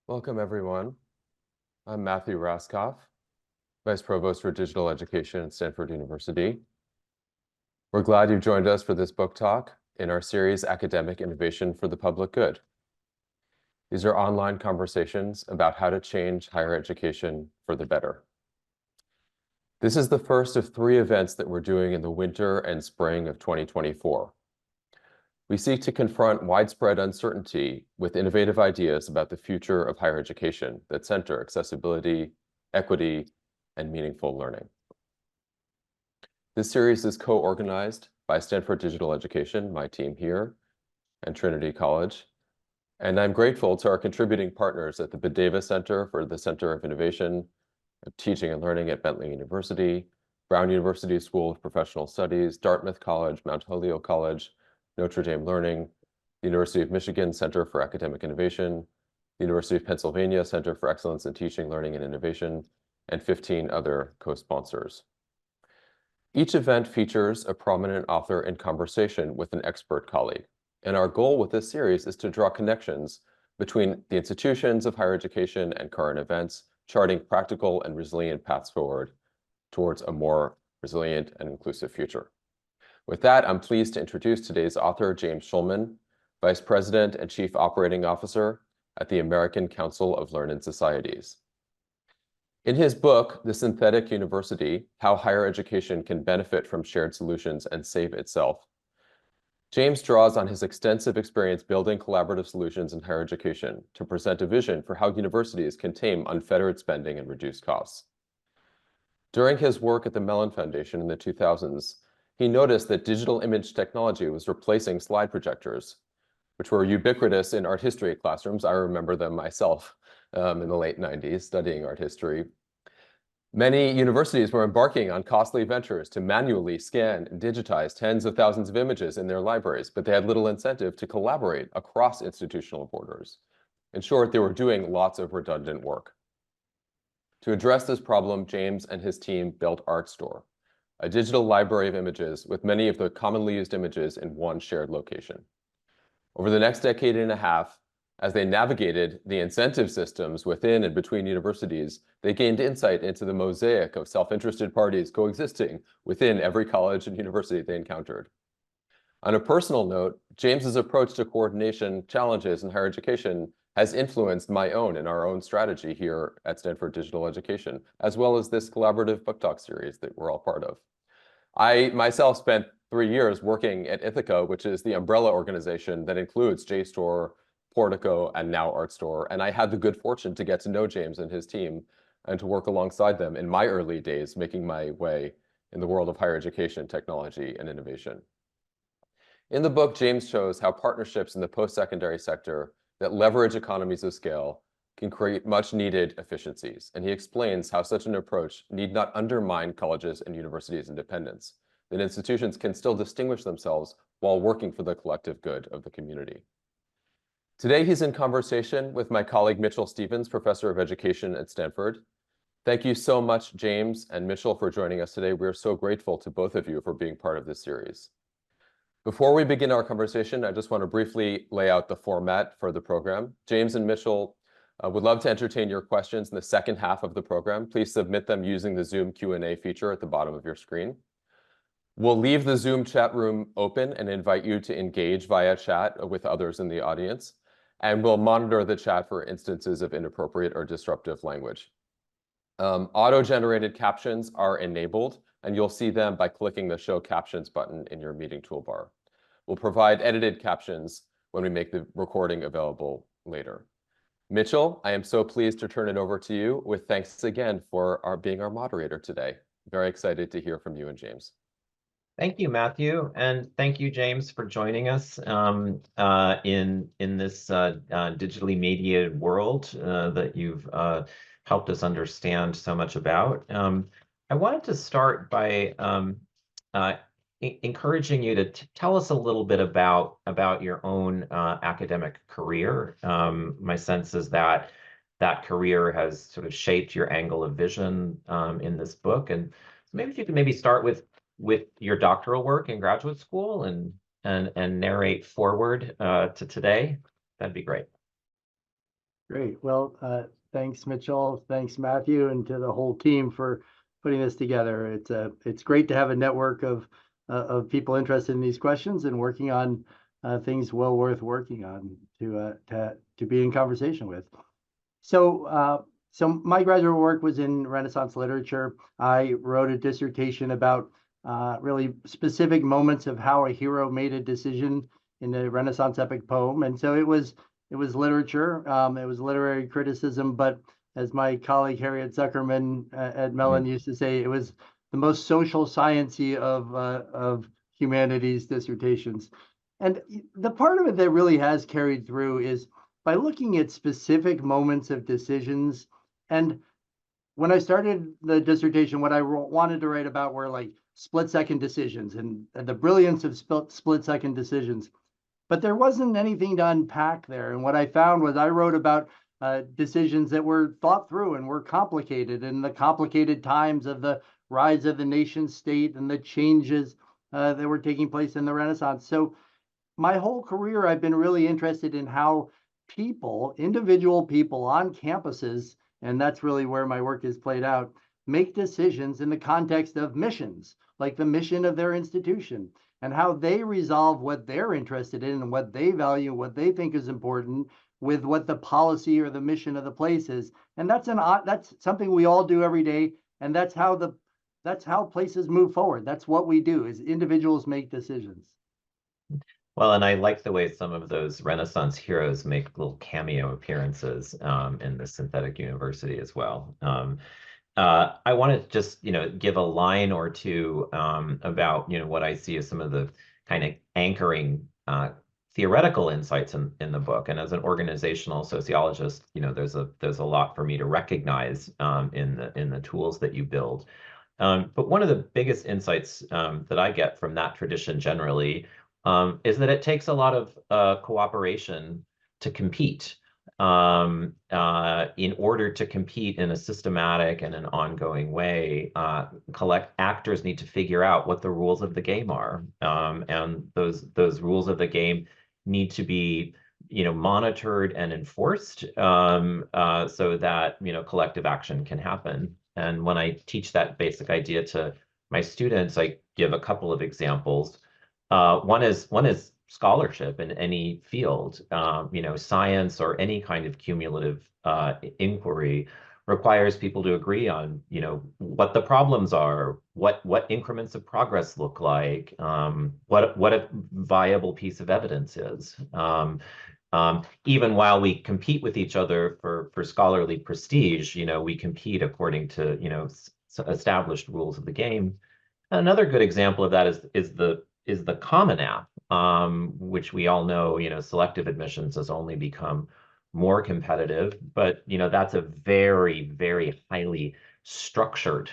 Welcome, everyone. I'm Matthew Raskoff, Vice Provost for Digital Education at Stanford University. We're glad you've joined us for this book talk in our series, Academic Innovation for the Public Good. These are online conversations about how to change higher education for the better. This is the first of 3 events that we're doing in the winter and spring of 2024. We seek to confront widespread uncertainty with innovative ideas about the future of higher education that center accessibility, equity, and meaningful learning. This series is co-organized by Stanford Digital Education, my team here, and Trinity College. And I'm grateful to our contributing partners at the Badavas Center for the Center of Innovation, of Teaching and Learning at Bentley University, Brown University School of Professional Studies, Dartmouth College, Mount Holyoke College, Notre Learning, the University of Michigan Center for Academic Innovation, the University of Pennsylvania Center for Excellence in Teaching, Learning, and Innovation, and 15 other co-sponsors. Each event features a prominent author in conversation with an expert colleague. And our goal with this series is to draw connections between the institutions of higher education and current events, charting practical and resilient paths forward towards a more resilient and inclusive future. With that, I'm pleased to introduce today's author, James Shulman, Vice President and Chief Operating Officer at the American Council of Learned Societies. In his book, The Synthetic University: How Higher Education Can Benefit from Shared Solutions and Save Itself, James draws on his extensive experience building collaborative solutions in higher education to present a vision for how universities can tame unfettered spending and reduce costs. During his work at the Mellon Foundation in the 2000s, he noticed that digital image technology was replacing slide projectors, which were ubiquitous in art history classrooms. I remember them myself in the late 90s studying art history. Many universities were embarking on costly ventures to manually scan and digitize tens of thousands of images in their libraries, but they had little incentive to collaborate across institutional borders. In short, they were doing lots of redundant work. To address this problem, James and his team built ArtStore, a digital library of images with many of the commonly used images in one shared location. Over the next decade and a half, as they navigated the incentive systems within and between universities, they gained insight into the mosaic of self-interested parties coexisting within every college and university they encountered. On a personal note, James's approach to coordination challenges in higher education has influenced my own and our own strategy here at Stanford Digital Education, as well as this collaborative book talk series that we're all part of. I myself spent 3 years working at Ithaca, which is the umbrella organization that includes JSTOR, Portico, and now ArtStore. And I had the good fortune to get to know James and his team and to work alongside them in my early days, making my way in the world of higher education, technology, and innovation. In the book, James shows how partnerships in the post-secondary sector that leverage economies of scale can create much needed efficiencies. And he explains how such an approach need not undermine colleges and universities' independence, that institutions can still distinguish themselves while working for the collective good of the community. Today, he's in conversation with my colleague, Mitchell Stevens, Professor of Education at Stanford. Thank you so much, James and Mitchell, for joining us today. We're so grateful to both of you for being part of this series. Before we begin our conversation, I just want to briefly lay out the format for the program. James and Mitchell would love to entertain your questions in the second half of the program. Please submit them using the Zoom Q&A feature at the bottom of your screen. We'll leave the Zoom chat room open and invite you to engage via chat with others in the audience. And we'll monitor the chat for instances of inappropriate or disruptive language. Auto-generated captions are enabled, and you'll see them by clicking the Show Captions button in your meeting toolbar. We'll provide edited captions when we make the recording available later. Mitchell, I am so pleased to turn it over to you with thanks again for being our moderator today. Very excited to hear from you and James. Thank you, Matthew, and thank you, James, for joining us in this digitally mediated world that you've helped us understand so much about. I wanted to start by encouraging you to tell us a little bit about your own academic career. My sense is that career has sort of shaped your angle of vision in this book, and maybe if you could start with your doctoral work in graduate school and narrate forward to today, that'd be great. Great. Well, thanks, Mitchell. Thanks, Matthew, and to the whole team for putting this together. It's great to have a network of people interested in these questions and working on things well worth working on to be in conversation with. So my graduate work was in Renaissance literature. I wrote a dissertation about really specific moments of how a hero made a decision in the Renaissance epic poem, and so it was literature, it was literary criticism, but as my colleague Harriet Zuckerman at Mellon used to say, it was the most social sciencey of humanities dissertations. And the part of it that really has carried through is by looking at specific moments of decisions. And when I started the dissertation, what I wanted to write about were like split-second decisions and the brilliance of split-second decisions. But there wasn't anything to unpack there. And what I found was I wrote about decisions that were thought through and were complicated, and the complicated times of the rise of the nation state and the changes that were taking place in the Renaissance. So my whole career, I've been really interested in how people, individual people on campuses, and that's really where my work is played out, make decisions in the context of missions, like the mission of their institution, and how they resolve what they're interested in and what they value, what they think is important with what the policy or the mission of the place is. And that's something we all do every day, and that's how places move forward. That's what we do, is individuals make decisions. Well, and I like the way some of those Renaissance heroes make little cameo appearances in the synthetic university as well. I want to just, give a line or two about, what I see as some of the kind of anchoring theoretical insights in the book. And as an organizational sociologist, there's a lot for me to recognize in the tools that you build. But one of the biggest insights that I get from that tradition generally is that it takes a lot of cooperation to compete. In order to compete in a systematic and an ongoing way, actors need to figure out what the rules of the game are, and those rules of the game need to be, monitored and enforced, so that collective action can happen. And when I teach that basic idea to my students, I give a couple of examples. One is scholarship in any field. Science or any kind of cumulative inquiry requires people to agree on, what the problems are, what increments of progress look like, what a viable piece of evidence is. Even while we compete with each other for scholarly prestige, we compete according to, established rules of the game. Another good example of that is the Common App, which we all know, selective admissions has only become more competitive, but that's a very, very highly structured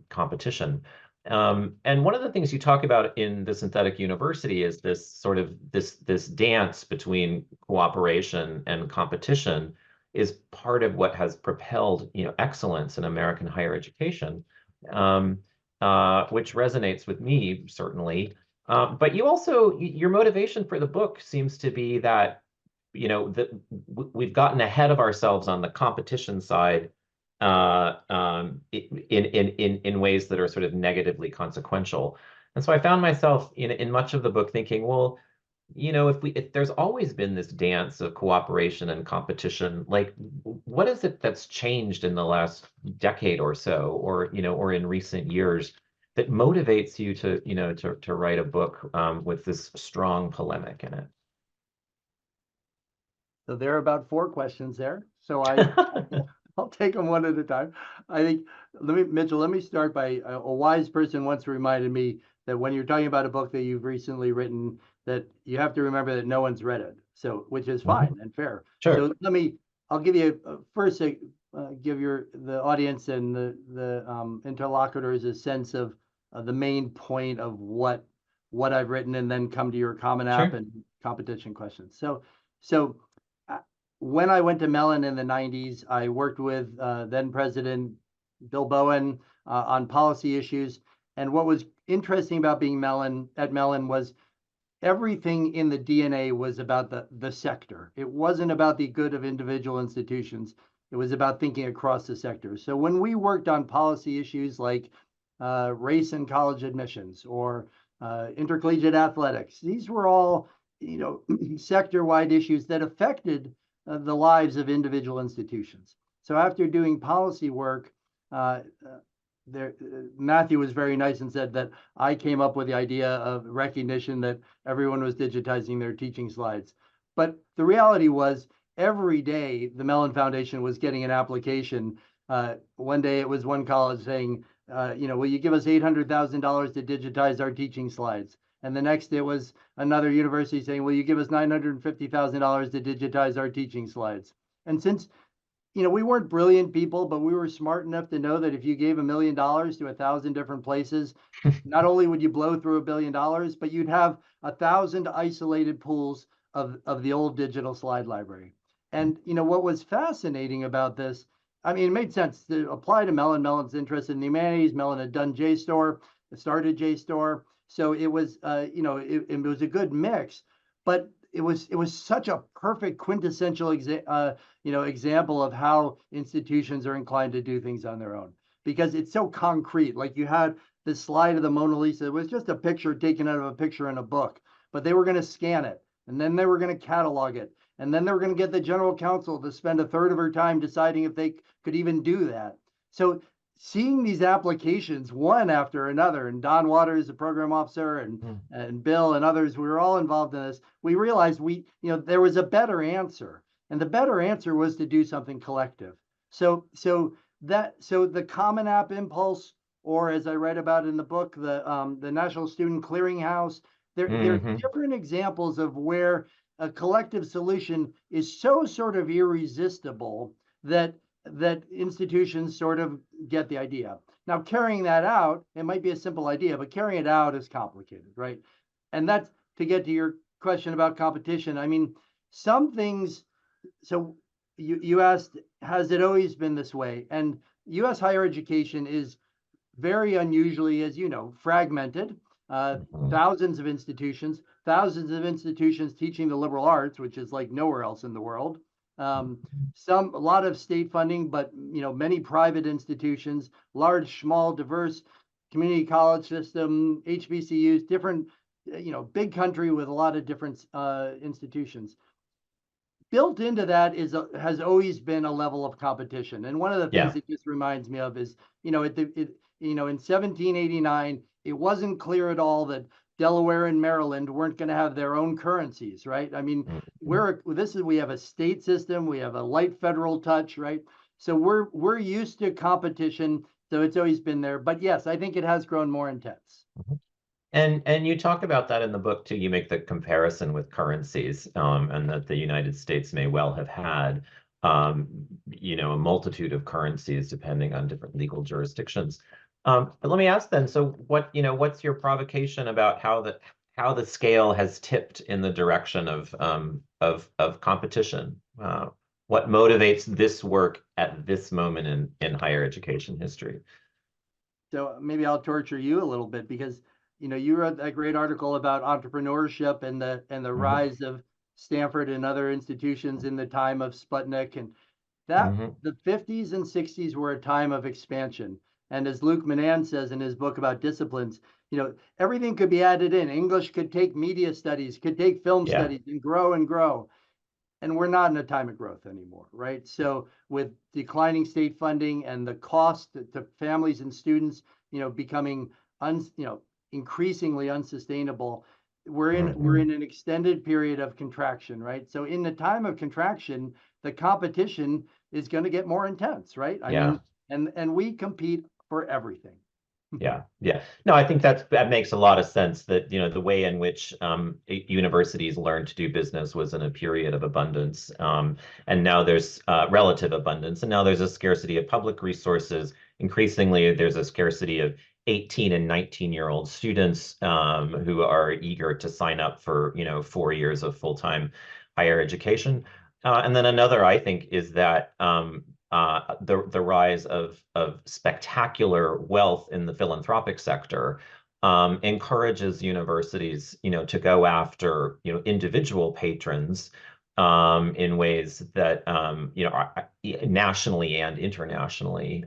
competition. And one of the things you talk about in the synthetic university is this sort of this dance between cooperation and competition is part of what has propelled excellence in American higher education, which resonates with me certainly. But your motivation for the book seems to be that, that we've gotten ahead of ourselves on the competition side in ways that are sort of negatively consequential. And so I found myself in much of the book thinking, well, if there's always been this dance of cooperation and competition, like what is it that's changed in the last decade or so, or in recent years that motivates you to write a book with this strong polemic in it? So there are about 4 questions there. So I'll take them one at a time. I think, Mitchell, let me start by a wise person once reminded me that when you're talking about a book that you've recently written, that you have to remember that no one's read it. So, which is fine and fair. Sure. So I'll give you first give the audience and the interlocutors a sense of the main point of what I've written, and then come to your Common App and competition questions. So when I went to Mellon in the 90s, I worked with then President Bill Bowen on policy issues. And what was interesting about being at Mellon was everything in the DNA was about the sector. It wasn't about the good of individual institutions. It was about thinking across the sector. So when we worked on policy issues like race and college admissions or intercollegiate athletics, these were all, sector-wide issues that affected the lives of individual institutions. So after doing policy work, Matthew was very nice and said that I came up with the idea of recognition that everyone was digitizing their teaching slides. But the reality was every day the Mellon Foundation was getting an application. One day it was one college saying, will you give us $800,000 to digitize our teaching slides? And the next it was another university saying, will you give us $950,000 to digitize our teaching slides? And since we weren't brilliant people, but we were smart enough to know that if you gave $1 million to 1,000 different places, not only would you blow through $1 billion, but you'd have 1,000 isolated pools of the old digital slide library. And what was fascinating about this, I mean, it made sense to apply to Mellon. Mellon's interested in the humanities. Mellon had done JSTOR, started JSTOR, so it was, it was a good mix. But it was such a perfect quintessential example of how institutions are inclined to do things on their own, because it's so concrete. Like you had this slide of the Mona Lisa. It was just a picture taken out of a picture in a book, but they were going to scan it, and then they were going to catalog it, and then they were going to get the general counsel to spend a third of her time deciding if they could even do that. So seeing these applications one after another, and Don Waters, the program officer, and Bill and others, we were all involved in this. We realized there was a better answer, and the better answer was to do something collective. So the Common App impulse, or as I read about in the book, the National Student Clearinghouse, they're different examples of where a collective solution is so sort of irresistible that institutions sort of get the idea. Now, carrying that out, it might be a simple idea, but carrying it out is complicated, right? And that's to get to your question about competition. I mean, some things, so you asked, has it always been this way? And U.S. higher education is very unusually, as you know, fragmented. Thousands of institutions teaching the liberal arts, which is like nowhere else in the world. A lot of state funding, but many private institutions, large, small, diverse community college system, HBCUs, different, big country with a lot of different institutions. Built into that has always been a level of competition. And one of the things it just reminds me of is, in 1789, it wasn't clear at all that Delaware and Maryland weren't going to have their own currencies, right? I mean, we have a state system, we have a light federal touch, right? So we're used to competition, so it's always been there. But yes, I think it has grown more intense. And you talk about that in the book too. You make the comparison with currencies, and that the United States may well have had, a multitude of currencies depending on different legal jurisdictions. But let me ask then, so what's your provocation about how the scale has tipped in the direction of competition? What motivates this work at this moment in higher education history? So maybe I'll torture you a little bit, because you wrote that great article about entrepreneurship and the rise of Stanford and other institutions in the time of Sputnik, and that the 50s and 60s were a time of expansion. And as Luke Manan says in his book about disciplines, everything could be added in. English could take media studies, could take film studies, and grow and grow. And we're not in a time of growth anymore, right? So with declining state funding and the cost to families and students, becoming increasingly unsustainable, we're in an extended period of contraction, right? So in the time of contraction, the competition is going to get more intense, right? I mean, and we compete for everything. Yeah. No, I think that makes a lot of sense, that, the way in which universities learned to do business was in a period of abundance. And now there's relative abundance, and now there's a scarcity of public resources. Increasingly, there's a scarcity of 18 and 19-year-old students who are eager to sign up for, 4 years of full-time higher education. And then another, I think, is that the rise of spectacular wealth in the philanthropic sector, encourages universities, to go after, individual patrons in ways that, are nationally and internationally.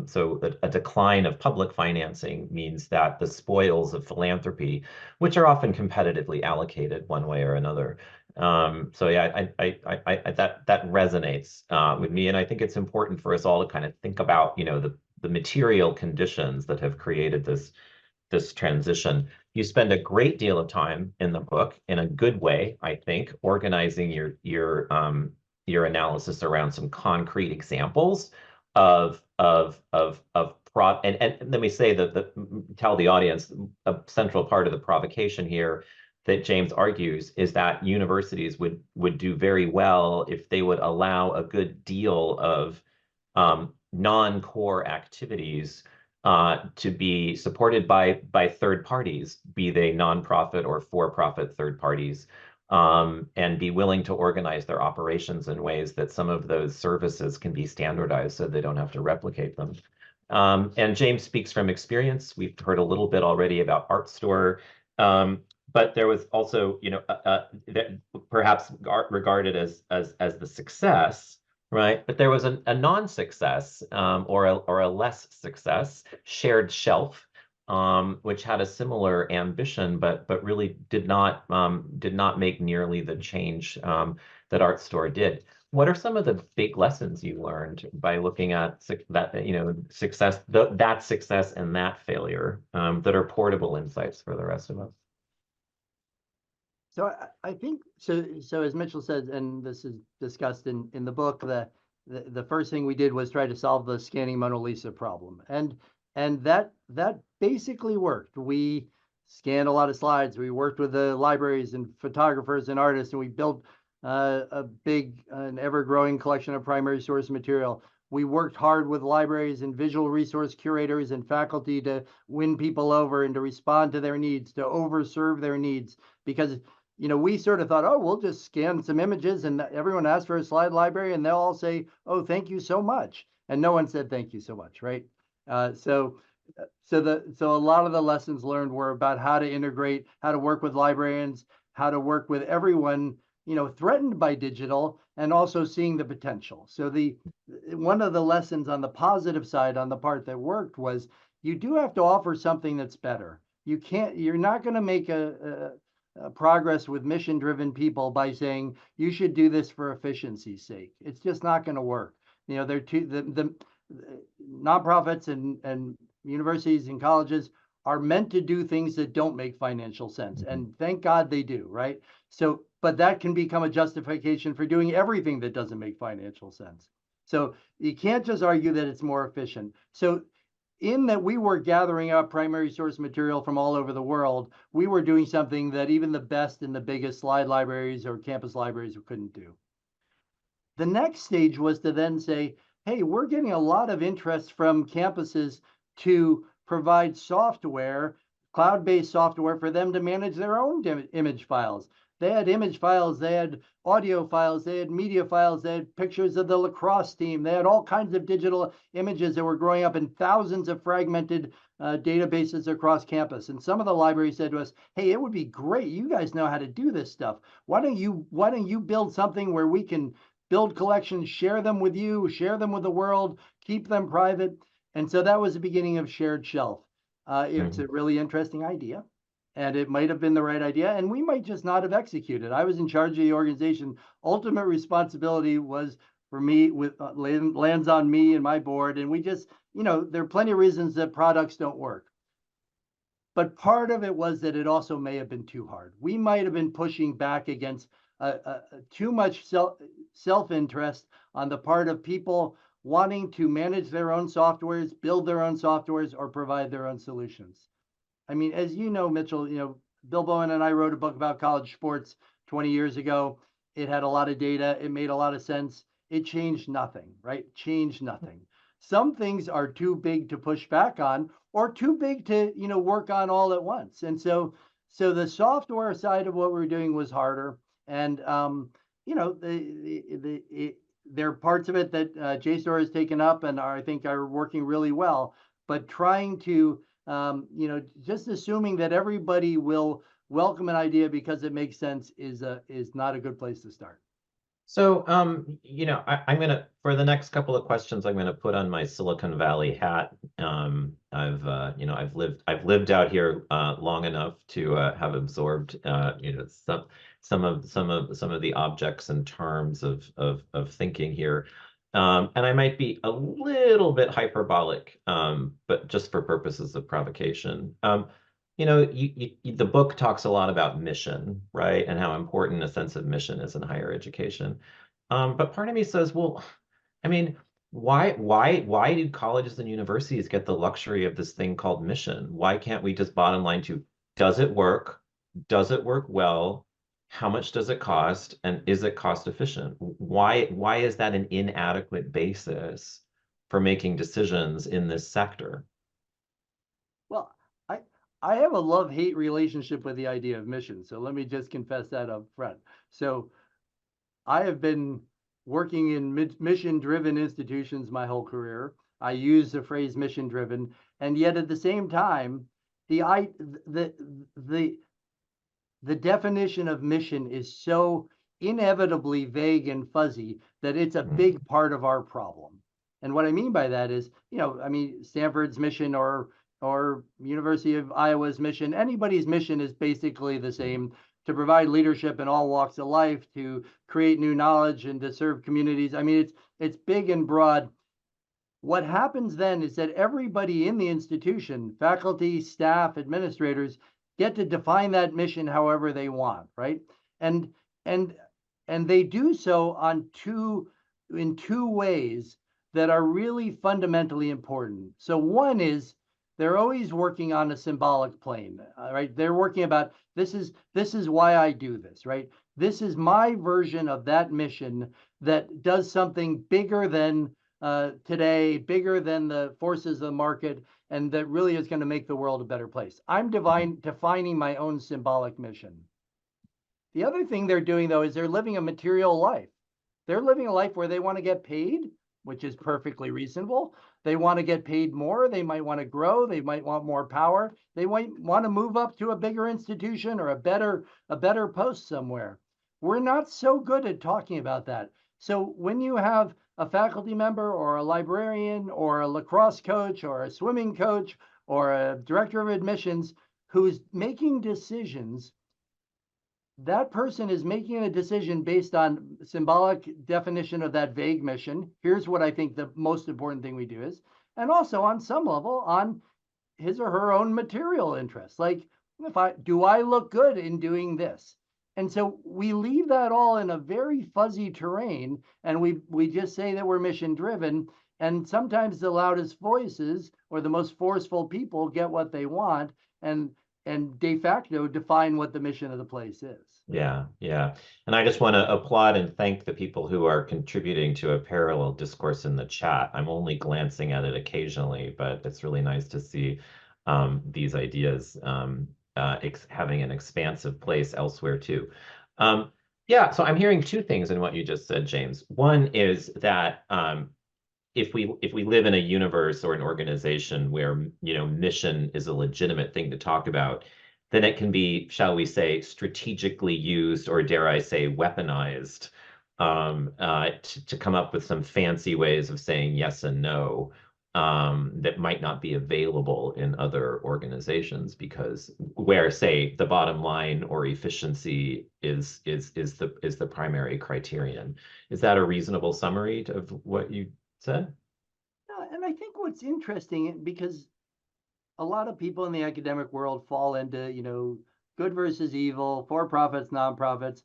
So a decline of public financing means that the spoils of philanthropy, which are often competitively allocated one way or another. So yeah, that resonates with me, and I think it's important for us all to kind of think about, the material conditions that have created this transition. You spend a great deal of time in the book, in a good way, I think, organizing your analysis around some concrete examples and let me say that tell the audience a central part of the provocation here that James argues is that universities would do very well if they would allow a good deal of non-core activities to be supported by third parties, be they nonprofit or for-profit third parties, and be willing to organize their operations in ways that some of those services can be standardized so they don't have to replicate them. And James speaks from experience. We've heard a little bit already about ArtStore, but there was also, perhaps regarded as the success. Right, but there was a non-success or a less success, Shared Shelf, which had a similar ambition, but really did not make nearly the change that ArtStore did. What are some of the big lessons you learned by looking at that success, that success and that failure that are portable insights for the rest of us? So I think so. So as Mitchell said, and this is discussed in the book, the first thing we did was try to solve the scanning Mona Lisa problem, and that basically worked. We scanned a lot of slides. We worked with the libraries and photographers and artists, and we built a big and ever-growing collection of primary source material. We worked hard with libraries and visual resource curators and faculty to win people over and to respond to their needs, to overserve their needs, because we sort of thought, oh, we'll just scan some images and everyone asks for a slide library and they'll all say, oh, thank you so much. And no one said thank you so much, right? So a lot of the lessons learned were about how to integrate, how to work with librarians, how to work with everyone, threatened by digital, and also seeing the potential. So one of the lessons on the positive side, on the part that worked, was you do have to offer something that's better. You're not going to make progress with mission-driven people by saying you should do this for efficiency's sake. It's just not going to work. They're the nonprofits and universities and colleges are meant to do things that don't make financial sense, and thank God they do, right? So, but that can become a justification for doing everything that doesn't make financial sense. So you can't just argue that it's more efficient. So in that we were gathering up primary source material from all over the world, we were doing something that even the best and the biggest slide libraries or campus libraries couldn't do. The next stage was to then say, hey, we're getting a lot of interest from campuses to provide software, cloud-based software for them to manage their own image files. They had image files, they had audio files, they had media files, they had pictures of the lacrosse team. They had all kinds of digital images that were growing up in thousands of fragmented databases across campus. And some of the libraries said to us, hey, it would be great. You guys know how to do this stuff. Why don't you build something where we can build collections, share them with you, share them with the world, keep them private? And so that was the beginning of Shared Shelf. It's a really interesting idea. And it might have been the right idea, and we might just not have executed. I was in charge of the organization. Ultimate responsibility was for me, lands on me and my board. And we just, there are plenty of reasons that products don't work. But part of it was that it also may have been too hard. We might have been pushing back against too much self-interest on the part of people wanting to manage their own softwares, build their own softwares, or provide their own solutions. I mean, as you know, Mitchell, Bill Bowen and I wrote a book about college sports 20 years ago. It had a lot of data. It made a lot of sense. It changed nothing, right? Changed nothing. Some things are too big to push back on, or too big to, work on all at once. And so the software side of what we're doing was harder. And, there are parts of it that JSTOR has taken up and I think are working really well. But trying to Just assuming that everybody will welcome an idea because it makes sense is not a good place to start. So, I'm gonna, for the next couple of questions, I'm gonna put on my Silicon Valley hat. I've lived out here long enough to have absorbed, some of the objects and terms of thinking here. And I might be a little bit hyperbolic, but just for purposes of provocation. The book talks a lot about mission, right? And how important a sense of mission is in higher education. But part of me says, well, I mean, why do colleges and universities get the luxury of this thing called mission? Why can't we just bottom line to, does it work? Does it work well? How much does it cost? And is it cost efficient? Why is that an inadequate basis for making decisions in this sector? Well, I have a love-hate relationship with the idea of mission. So let me just confess that up front. So I have been working in mission-driven institutions my whole career. I use the phrase mission-driven, and yet at the same time, the definition of mission is so inevitably vague and fuzzy that it's a big part of our problem. And what I mean by that is, Stanford's mission or University of Iowa's mission, anybody's mission is basically the same: to provide leadership in all walks of life, to create new knowledge, and to serve communities. It's big and broad. What happens then is that everybody in the institution, faculty, staff, administrators, get to define that mission however they want, right? And they do so in two ways that are really fundamentally important. So one is they're always working on a symbolic plane, right? They're working about, this is why I do this, right? This is my version of that mission that does something bigger than today, bigger than the forces of the market, and that really is going to make the world a better place. I'm defining my own symbolic mission. The other thing they're doing, though, is they're living a material life. They're living a life where they want to get paid, which is perfectly reasonable. They want to get paid more. They might want to grow. They might want more power. They might want to move up to a bigger institution or a better post somewhere. We're not so good at talking about that. So when you have a faculty member or a librarian or a lacrosse coach or a swimming coach or a director of admissions who's making decisions, that person is making a decision based on symbolic definition of that vague mission. Here's what I think the most important thing we do is, and also on some level on his or her own material interests. Like, do I look good in doing this? And so we leave that all in a very fuzzy terrain, and we just say that we're mission driven. And sometimes the loudest voices or the most forceful people get what they want, and de facto define what the mission of the place is. Yeah. And I just want to applaud and thank the people who are contributing to a parallel discourse in the chat. I'm only glancing at it occasionally, but it's really nice to see these ideas having an expansive place elsewhere too. So I'm hearing two things in what you just said, James. One is that if we live in a universe or an organization where mission is a legitimate thing to talk about, then it can be, shall we say, strategically used, or dare I say, weaponized, to come up with some fancy ways of saying yes and no that might not be available in other organizations, because where, say, the bottom line or efficiency is the primary criterion. Is that a reasonable summary of what you said? And I think what's interesting, because a lot of people in the academic world fall into, good versus evil, for-profits, nonprofits.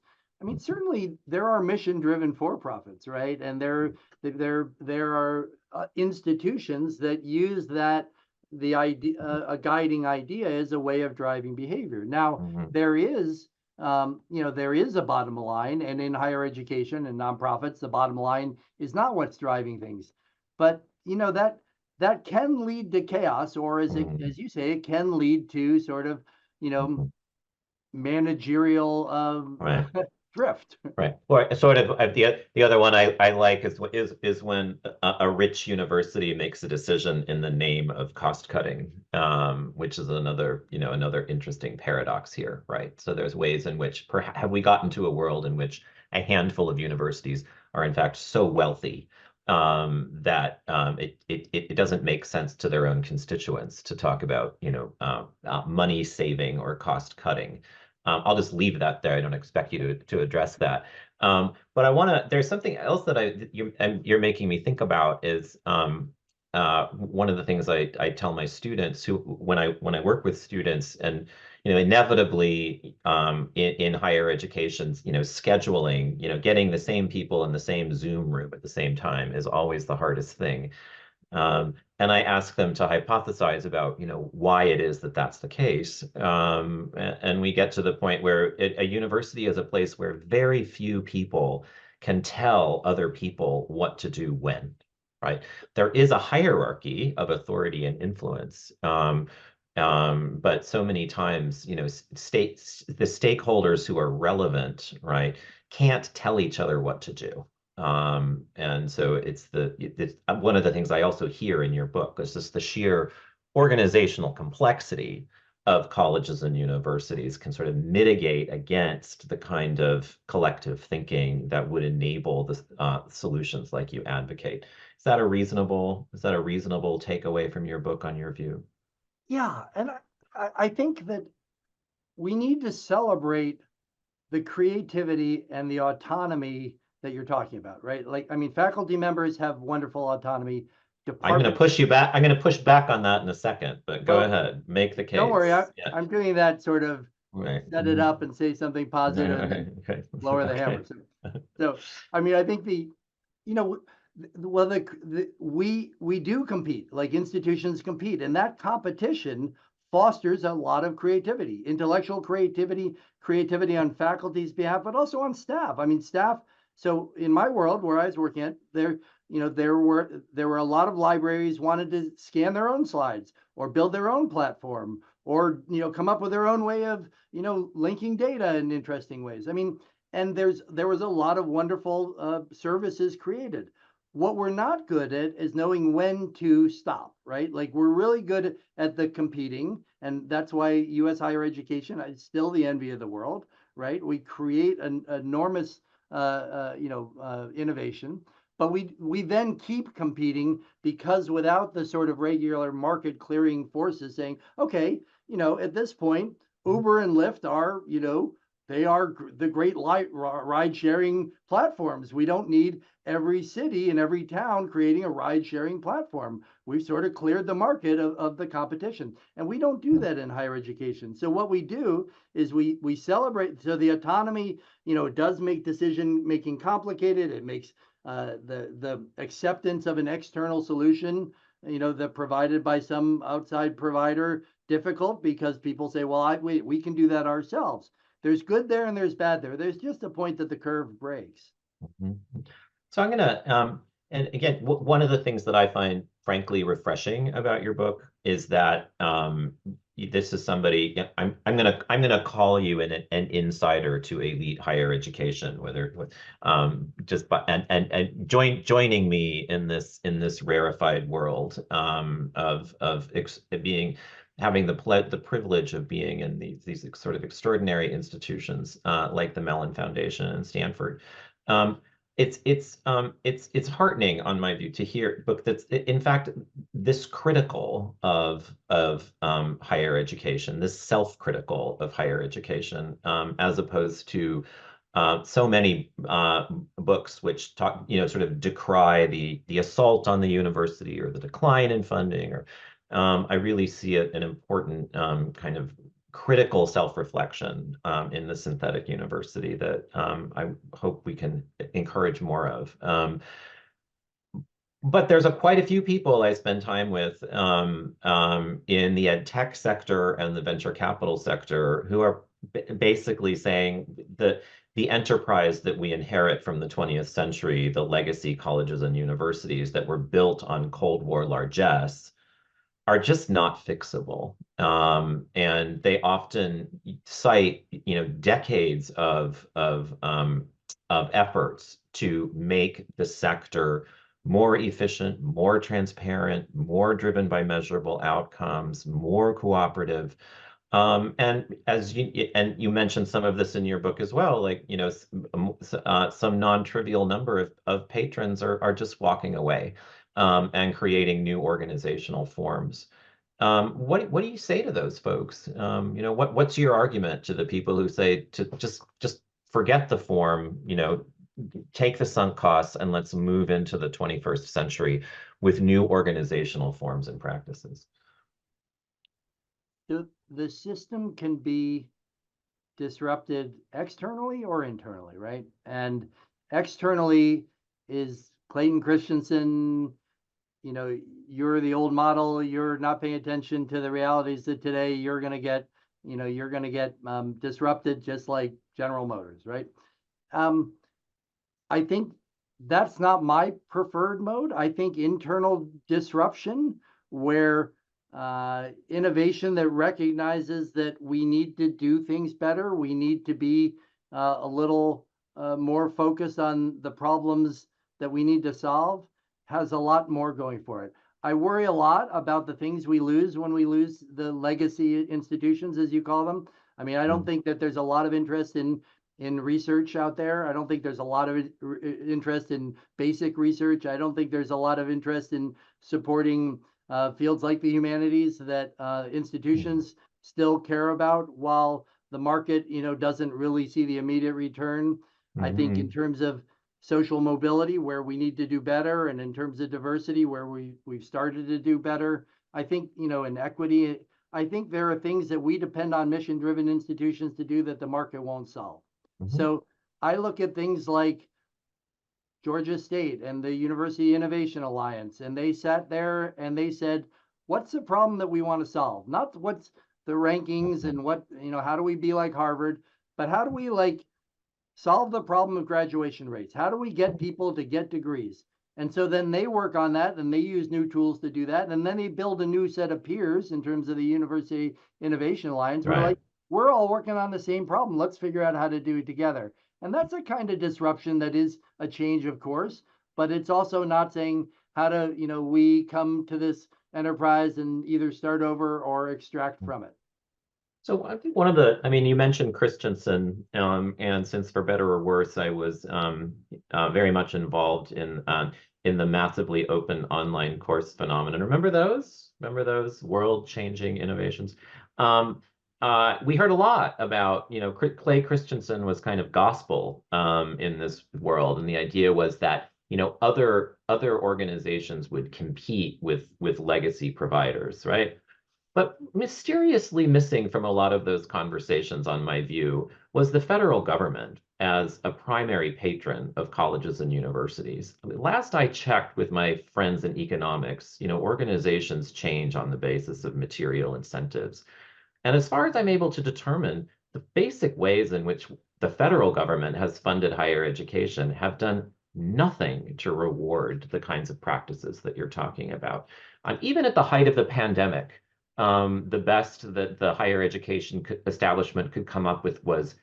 Certainly there are mission-driven for-profits, right? And there are institutions that use the idea, a guiding idea, as a way of driving behavior. Now, there is a bottom line, and in higher education and nonprofits, the bottom line is not what's driving things. But that can lead to chaos, or as you say, it can lead to sort of, managerial drift. Right. Or sort of the other one I like is when a rich university makes a decision in the name of cost cutting, which is another another interesting paradox here, right? So there's ways in which perhaps have we gotten to a world in which a handful of universities are in fact so wealthy that it doesn't make sense to their own constituents to talk about money saving or cost cutting. I'll just leave that there. I don't expect you to address that. But I want to, there's something else that you're making me think about is one of the things I tell my students who, when I work with students and, inevitably in higher education, scheduling, getting the same people in the same Zoom room at the same time is always the hardest thing. And I ask them to hypothesize about, why it is that that's the case. And we get to the point where a university is a place where very few people can tell other people what to do when, right? There is a hierarchy of authority and influence. But so many times, the stakeholders who are relevant, right, can't tell each other what to do. And so it's one of the things I also hear in your book is just the sheer organizational complexity of colleges and universities can sort of mitigate against the kind of collective thinking that would enable the solutions like you advocate. Is that a reasonable takeaway from your book on your view? Yeah, and I think that we need to celebrate the creativity and the autonomy that you're talking about, right? Like, I mean, faculty members have wonderful autonomy. I'm going to push you back. I'm going to push back on that in a second, but go ahead, make the case. Don't worry, Yeah. I'm doing that sort of Right. set it up and say something positive and then Okay. lower the hammer. So, I mean, I think we do compete, like institutions compete, and that competition fosters a lot of creativity, intellectual creativity on faculty's behalf, but also on staff. I mean, staff. So in my world where I was working at, there were a lot of libraries wanted to scan their own slides or build their own platform or come up with their own way of linking data in interesting ways. I mean, and there was a lot of wonderful services created. What we're not good at is knowing when to stop, right? Like we're really good at the competing, and that's why U.S. higher education is still the envy of the world, right? We create an enormous, innovation, but we then keep competing because without the sort of regular market clearing forces saying, okay, at this point, Uber and Lyft are, they are the great ride sharing platforms. We don't need every city and every town creating a ride sharing platform. We've sort of cleared the market of the competition. And we don't do that in higher education. So what we do is we celebrate. So the autonomy, it does make decision making complicated. It makes the acceptance of an external solution, that provided by some outside provider difficult because people say, well, we can do that ourselves. There's good there and there's bad there. There's just a point that the curve breaks. Mm-hmm. So I'm gonna, and again, one of the things that I find frankly refreshing about your book is that this is somebody I'm gonna call you an insider to elite higher education, whether just by and joining me in this rarefied world of having the privilege of being in these sort of extraordinary institutions like the Mellon Foundation and Stanford. It's heartening on my view to hear a book that's in fact this critical of higher education, this self-critical of higher education, as opposed to so many books which talk, sort of decry the assault on the university or the decline in funding. Or I really see it an important kind of critical self-reflection in the synthetic university that I hope we can encourage more of. But there's quite a few people I spend time with in the ed tech sector and the venture capital sector who are basically saying that the enterprise that we inherit from the 20th century, the legacy colleges and universities that were built on Cold War largesse, are just not fixable. And they often cite, decades of efforts to make the sector more efficient, more transparent, more driven by measurable outcomes, more cooperative. And you mentioned some of this in your book as well, like, some non-trivial number of patrons are just walking away, and creating new organizational forms. What do you say to those folks? What's your argument to the people who say to just forget the form, take the sunk costs, and let's move into the 21st century with new organizational forms and practices? The system can be disrupted externally or internally, right? And externally is Clayton Christensen, you're the old model, you're not paying attention to the realities of today, you're going to get disrupted just like General Motors, right? I think that's not my preferred mode. I think internal disruption, where innovation that recognizes that we need to do things better, we need to be a little more focused on the problems that we need to solve, has a lot more going for it. I worry a lot about the things we lose when we lose the legacy institutions, as you call them. I mean, I don't think that there's a lot of interest in research out there. I don't think there's a lot of interest in basic research. I don't think there's a lot of interest in supporting fields like the humanities that institutions still care about, while the market, doesn't really see the immediate return. I think in terms of social mobility, where we need to do better, and in terms of diversity, where we've started to do better, I think, in equity, I think there are things that we depend on mission-driven institutions to do that the market won't solve. So I look at things like Georgia State and the University Innovation Alliance, and they sat there and they said, what's the problem that we want to solve? Not what's the rankings and what, how do we be like Harvard, but how do we solve the problem of graduation rates? How do we get people to get degrees? And so then they work on that, and they use new tools to do that. And then they build a new set of peers in terms of the University Innovation Alliance. Right. We're all working on the same problem. Let's figure out how to do it together. And that's a kind of disruption that is a change, of course, but it's also not saying how to, we come to this enterprise and either start over or extract from it. So I think you mentioned Christensen, and since for better or worse, I was very much involved in the massively open online course phenomenon. Remember those? Remember those world-changing innovations? We heard a lot about, Clay Christensen was kind of gospel in this world, and the idea was that, other organizations would compete with legacy providers, right? But mysteriously missing from a lot of those conversations, on my view, was the federal government as a primary patron of colleges and universities. I mean, last I checked with my friends in economics, organizations change on the basis of material incentives. And as far as I'm able to determine, the basic ways in which the federal government has funded higher education have done nothing to reward the kinds of practices that you're talking about. Even at the height of the pandemic, the best that the higher education establishment could come up with was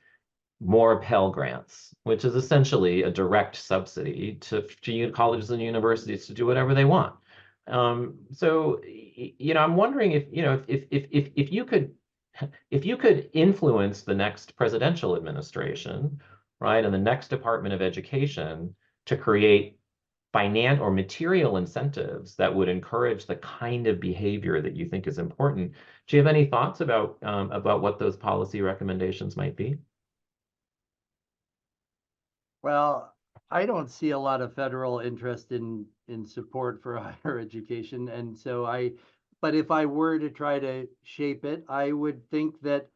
more Pell Grants, which is essentially a direct subsidy to colleges and universities to do whatever they want. So, I'm wondering if you could influence the next presidential administration, right, and the next Department of Education to create financial or material incentives that would encourage the kind of behavior that you think is important. Do you have any thoughts about what those policy recommendations might be? Well, I don't see a lot of federal interest in support for higher education, and so but if I were to try to shape it, I would think that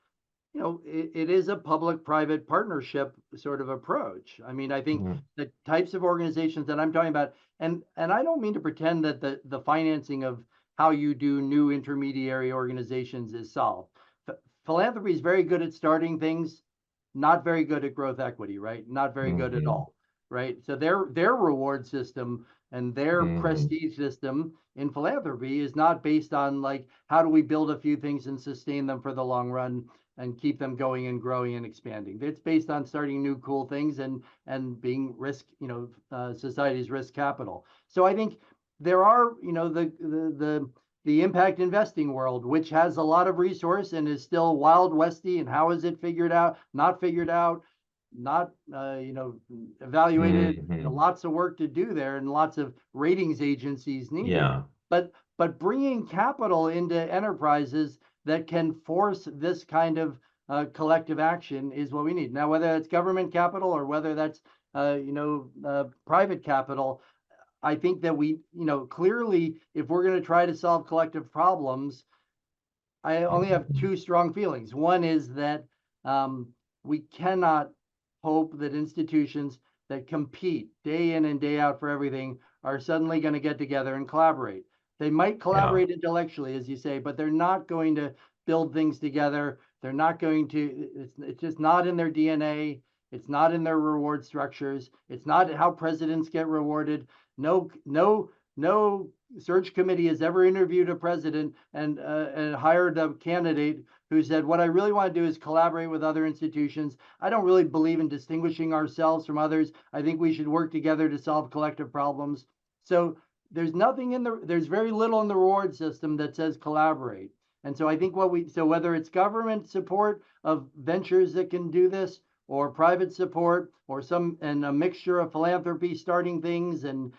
it is a public-private partnership sort of approach. I mean, I think the types of organizations that I'm talking about, and I don't mean to pretend that the financing of how you do new intermediary organizations is solved. Philanthropy is very good at starting things, not very good at growth equity, right? Not very good at all, right? So their reward system And their Mhm. prestige system in philanthropy is not based on like, how do we build a few things and sustain them for the long run and keep them going and growing and expanding. It's based on starting new cool things and being risk, society's risk capital. So I think there are, the impact investing world, which has a lot of resource and is still wild westy. And how is it figured out? Not figured out, not evaluated. Mhm. Lots of work to do there, and lots of ratings agencies needed. Yeah. But bringing capital into enterprises that can force this kind of collective action is what we need. Now, whether that's government capital or whether that's private capital, I think that we, clearly, if we're going to try to solve collective problems, I only have two strong feelings. One is that we cannot hope that institutions that compete day in and day out for everything are suddenly going to get together and collaborate. They might collaborate intellectually, as you say, but they're not going to build things together. They're not going to, it's just not in their DNA. It's not in their reward structures. It's not how presidents get rewarded. No search committee has ever interviewed a president and hired a candidate who said, what I really want to do is collaborate with other institutions. I don't really believe in distinguishing ourselves from others. I think we should work together to solve collective problems. So there's very little in the reward system that says collaborate. And so I think whether it's government support of ventures that can do this, or private support, or a mixture of philanthropy starting things and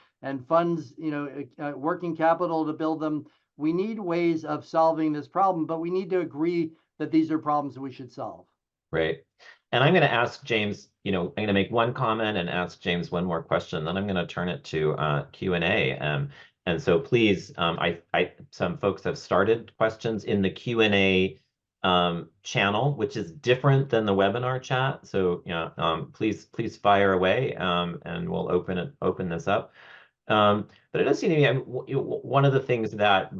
funds, working capital to build them. We need ways of solving this problem, but we need to agree that these are problems we should solve. Right. And I'm going to ask James, I'm going to make one comment and ask James one more question. Then I'm going to turn it to Q&A. And so please, some folks have started questions in the Q&A channel, which is different than the webinar chat. So please fire away, and we'll open this up. But it does seem to me, one of the things that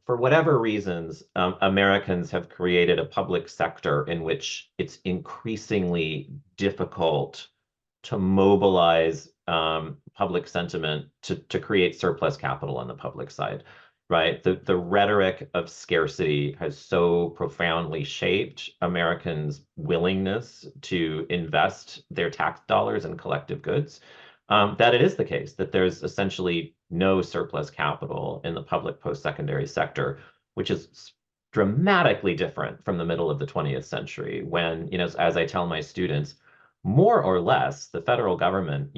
for whatever reasons, Americans have created a public sector in which it's increasingly difficult to mobilize public sentiment to create surplus capital on the public side, right? The rhetoric of scarcity has so profoundly shaped Americans' willingness to invest their tax dollars in collective goods, that it is the case that there's essentially no surplus capital in the public post-secondary sector, which is dramatically different from the middle of the 20th century when, as I tell my students, more or less, the federal government,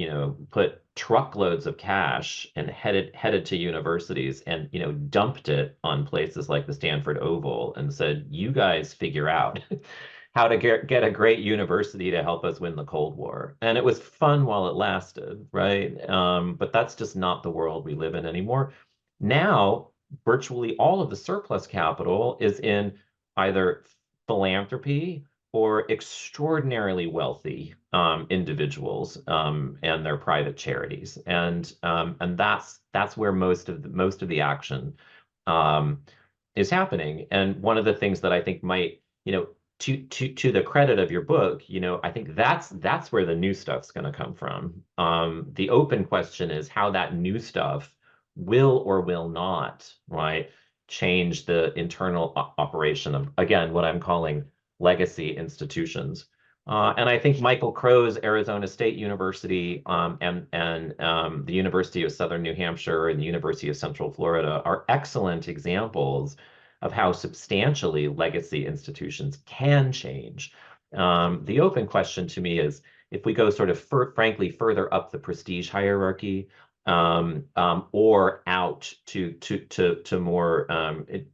put truckloads of cash and headed to universities and, dumped it on places like the Stanford Oval and said, you guys figure out how to get a great university to help us win the Cold War. And it was fun while it lasted, right? But that's just not the world we live in anymore. Now, virtually all of the surplus capital is in either philanthropy or extraordinarily wealthy individuals and their private charities, and that's where most of the action is happening. And one of the things that I think might, to the credit of your book, I think that's where the new stuff's going to come from. The open question is how that new stuff will or will not, right, change the internal operation of, again, what I'm calling legacy institutions. And I think Michael Crow's Arizona State University and the University of Southern New Hampshire and the University of Central Florida are excellent examples of how substantially legacy institutions can change. The open question to me is if we go sort of frankly further up the prestige hierarchy, or out to more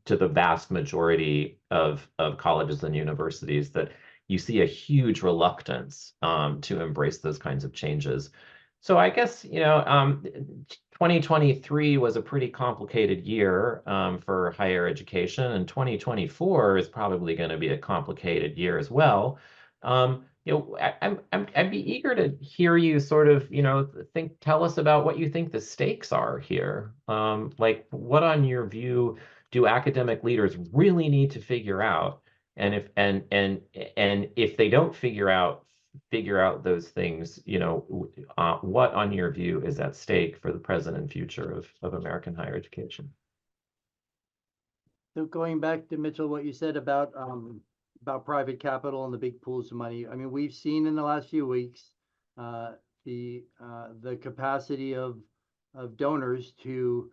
to the vast majority of colleges and universities, that you see a huge reluctance to embrace those kinds of changes. So I guess 2023 was a pretty complicated year for higher education, and 2024 is probably going to be a complicated year as well. I'd be eager to hear you sort of, tell us about what you think the stakes are here. Like, what on your view do academic leaders really need to figure out? And if they don't figure out figure out those things, what on your view is at stake for the present and future of American higher education? So going back to Mitchell, what you said about private capital and the big pools of money. I mean, we've seen in the last few weeks the capacity of donors to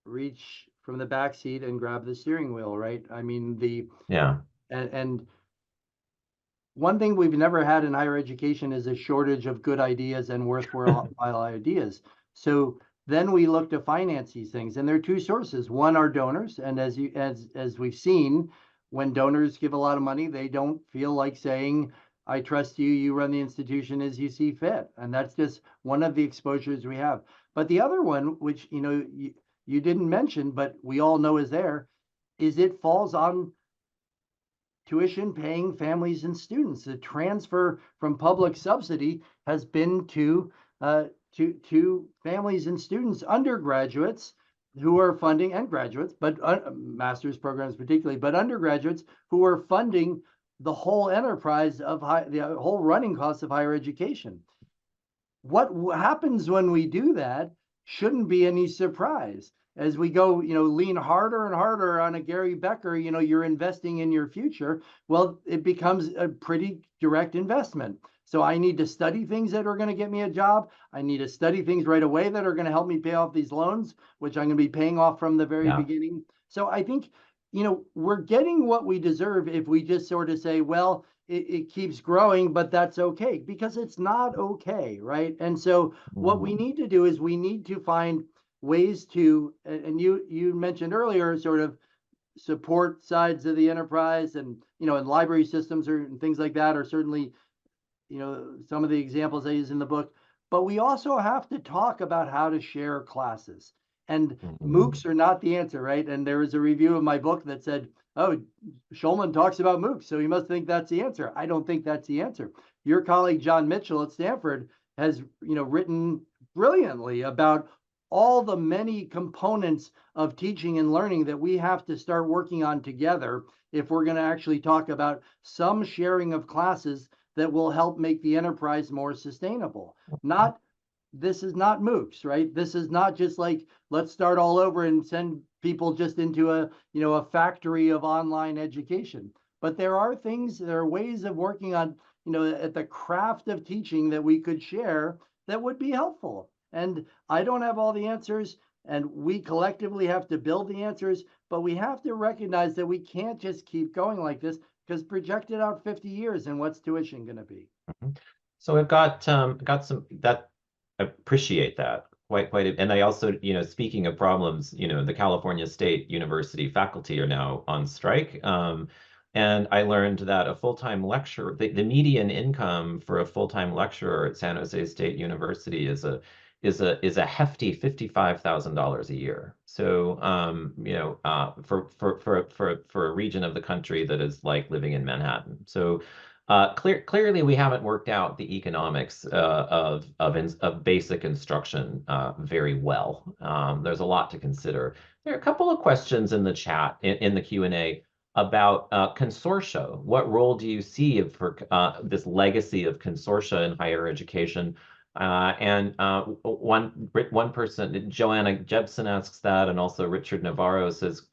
reach from the back seat and grab the steering wheel, right? I mean, Yeah. And one thing we've never had in higher education is a shortage of good ideas and worthwhile ideas. So then we look to finance these things, and there are two sources. One are donors, and as we've seen, when donors give a lot of money, they don't feel like saying, "I trust you, you run the institution as you see fit," and that's just one of the exposures we have. But the other one, which you didn't mention, but we all know is there, is it falls on tuition paying families and students. The transfer from public subsidy has been to families and students, undergraduates who are funding, and graduates, but master's programs particularly, but undergraduates who are funding the whole enterprise of the whole running costs of higher education. What happens when we do that shouldn't be any surprise. As we go, lean harder and harder on a Gary Becker, you're investing in your future. Well, it becomes a pretty direct investment. So I need to study things that are going to get me a job. I need to study things right away that are going to help me pay off these loans, which I'm going to be paying off from the very beginning. So I think, we're getting what we deserve if we just sort of say, well, it keeps growing, but that's okay, because it's not okay, right? And so what we need to do is we need to find ways to, and you mentioned earlier, sort of support sides of the enterprise, and and library systems and things like that are certainly some of the examples I use in the book. But we also have to talk about how to share classes, and MOOCs are not the answer, right? And there was a review of my book that said, "Oh, Shulman talks about MOOCs, so you must think that's the answer." I don't think that's the answer. Your colleague John Mitchell at Stanford has written brilliantly about all the many components of teaching and learning that we have to start working on together if we're going to actually talk about some sharing of classes that will help make the enterprise more sustainable. This is not MOOCs, right? This is not just like, let's start all over and send people just into a factory of online education. But there are ways of working on, at the craft of teaching that we could share that would be helpful. And I don't have all the answers, and we collectively have to build the answers, but we have to recognize that we can't just keep going like this, because project it out 50 years, and what's tuition going to be? So I've got some that I appreciate that quite and I also, speaking of problems, the California State University faculty are now on strike. And I learned that a full-time lecturer, the median income for a full-time lecturer at San Jose State University is a hefty $55,000 a year. So for a region of the country that is like living in Manhattan. So clearly, we haven't worked out the economics of basic instruction very well. There's a lot to consider. There are a couple of questions in the chat in the Q&A about consortia. What role do you see for this legacy of consortia in higher education? And one person, Joanna Jebsen, asks that, and also Richard Navarro says,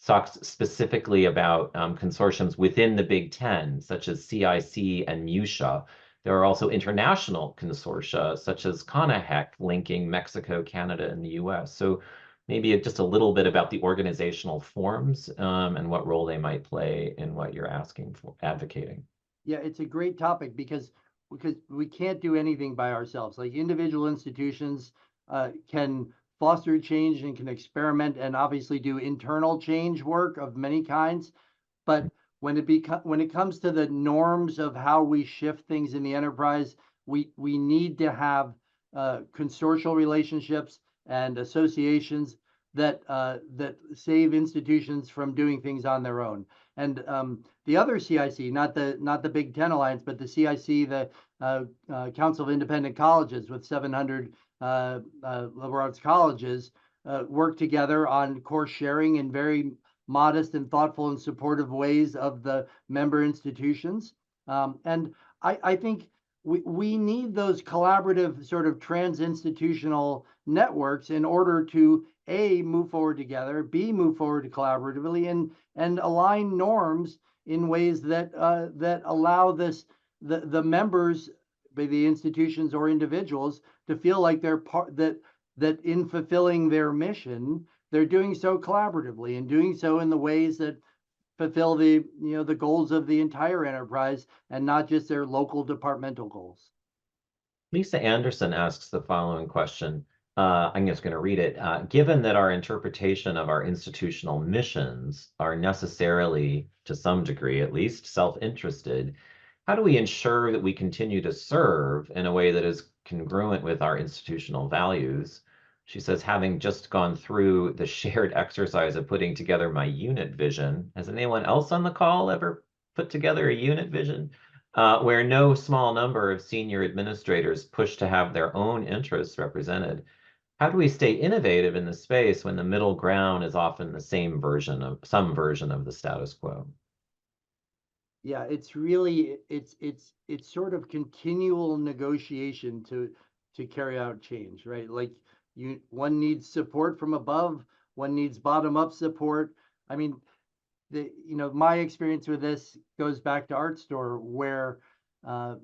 talks specifically about consortiums within the Big Ten, such as CIC and U.S.A. There are also international consortia, such as CONAHEC, linking Mexico, Canada, and the U.S. So maybe just a little bit about the organizational forms and what role they might play in what you're asking for, advocating. Yeah, it's a great topic because we can't do anything by ourselves. Like, individual institutions can foster change and can experiment and obviously do internal change work of many kinds. But when it comes to the norms of how we shift things in the enterprise, we need to have consortial relationships and associations that save institutions from doing things on their own. And the other CIC, not the Big Ten Alliance, but the CIC, the Council of Independent Colleges, with 700 liberal arts colleges, work together on course sharing in very modest and thoughtful and supportive ways of the member institutions. And I think we need those collaborative sort of trans-institutional networks in order to A, move forward together, B, move forward collaboratively, and align norms in ways that that allow the members, by the institutions or individuals, to feel like they're part, that in fulfilling their mission, they're doing so collaboratively and doing so in the ways that fulfill the goals of the entire enterprise and not just their local departmental goals. Lisa Anderson asks the following question. I'm just going to read it. Given that our interpretation of our institutional missions are necessarily, to some degree at least, self-interested, how do we ensure that we continue to serve in a way that is congruent with our institutional values? She says, having just gone through the shared exercise of putting together my unit vision, has anyone else on the call ever put together a unit vision? Where no small number of senior administrators push to have their own interests represented. How do we stay innovative in the space when the middle ground is often the same version of some version of the status quo? Yeah, it's really it's sort of continual negotiation to carry out change, right? Like one needs support from above, one needs bottom up support. I mean, my experience with this goes back to Art Store, uh,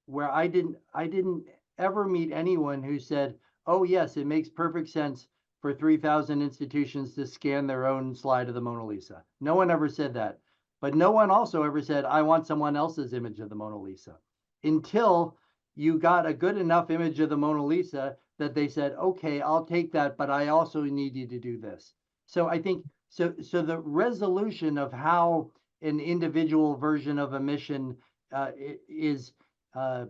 where I didn't ever meet anyone who said, "Oh yes, it makes perfect sense for 3,000 institutions to scan their own slide of the Mona Lisa." No one ever said that. But no one also ever said, "I want someone else's image of the Mona Lisa." Until you got a good enough image of the Mona Lisa that they said, "Okay, I'll take that, but I also need you to do this." So I think so the resolution of how an individual version of a mission is uh,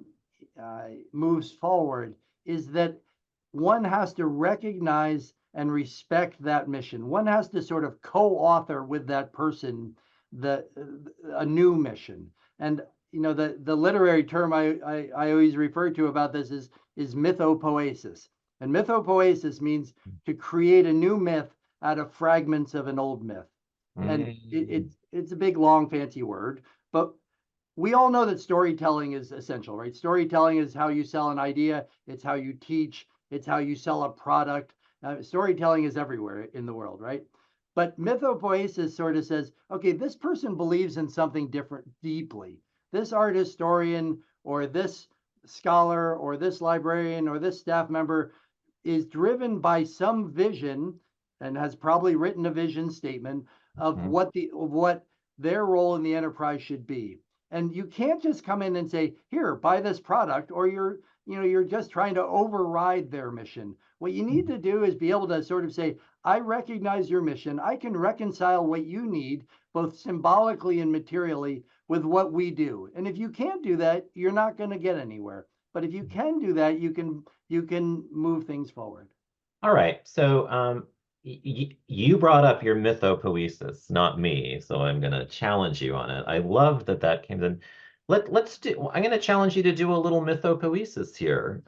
moves forward is that one has to recognize and respect that mission. One has to sort of co-author with that person a new mission. And the literary term I always refer to about this is mythopoesis. And mythopoesis means to create a new myth out of fragments of an old myth. And it's a big, long, fancy word, but we all know that storytelling is essential, right? Storytelling is how you sell an idea. It's how you teach. It's how you sell a product. Storytelling is everywhere in the world, right? But mythopoesis sort of says, okay, this person believes in something different deeply. This art historian or this scholar or this librarian or this staff member is driven by some vision and has probably written a vision statement of what their role in the enterprise should be. And you can't just come in and say, "Here, buy this product," or you're just trying to override their mission. What you need to do is be able to sort of say, "I recognize your mission. I can reconcile what you need, both symbolically and materially, with what we do." And if you can't do that, you're not going to get anywhere. But if you can do that, you can move things forward. All right. So you brought up your mythopoesis, not me. So I'm going to challenge you on it. I love that came in. Let's do. I'm going to challenge you to do a little mythopoesis here.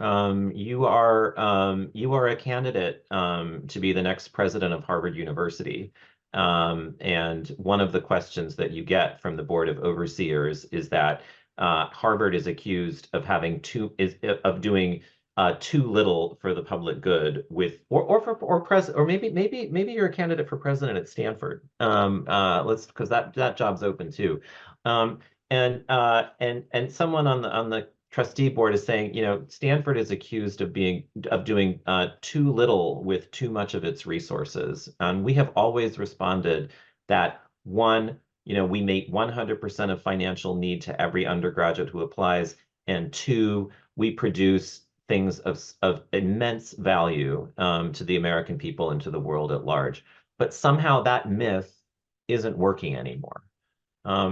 You are a candidate to be the next president of Harvard University. And one of the questions that you get from the Board of Overseers is that Harvard is accused of of doing too little for the public good with or maybe you're a candidate for president at Stanford. Let's because that job's open too. And someone on the trustee board is saying, Stanford is accused of doing too little with too much of its resources. And we have always responded that one, we make 100% of financial need to every undergraduate who applies, and two, we produce things of immense value to the American people and to the world at large. But somehow that myth isn't working anymore. How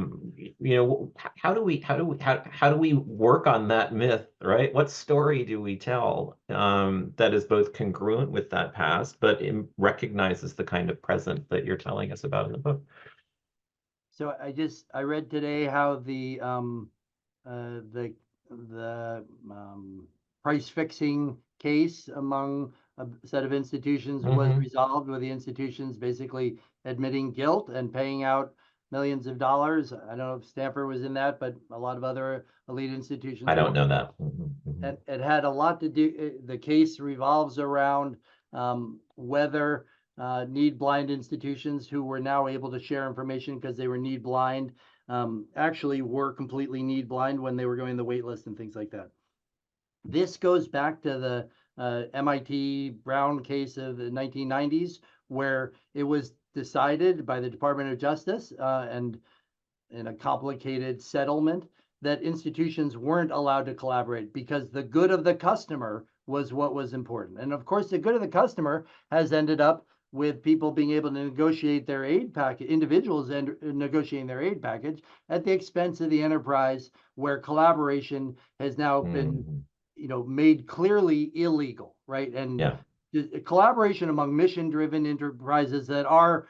do we work on that myth, right? What story do we tell that is both congruent with that past, but recognizes the kind of present that you're telling us about in the book? So I read today how the price fixing case among a set of institutions was resolved, with the institutions basically admitting guilt and paying out millions of dollars. I don't know if Stanford was in that, but a lot of other elite institutions I don't were. know that. And it had a lot to do, the case revolves around whether need blind institutions who were now able to share information because they were need blind actually were completely need blind when they were going to the wait list and things like that. This goes back to the MIT Brown case of the 1990s, where it was decided by the Department of Justice and in a complicated settlement that institutions weren't allowed to collaborate because the good of the customer was what was important. And of course, the good of the customer has ended up with people being able to negotiate their aid package, individuals and negotiating their aid package at the expense of the enterprise, where collaboration has now been, made clearly illegal, right? And yeah. Collaboration among mission-driven enterprises that are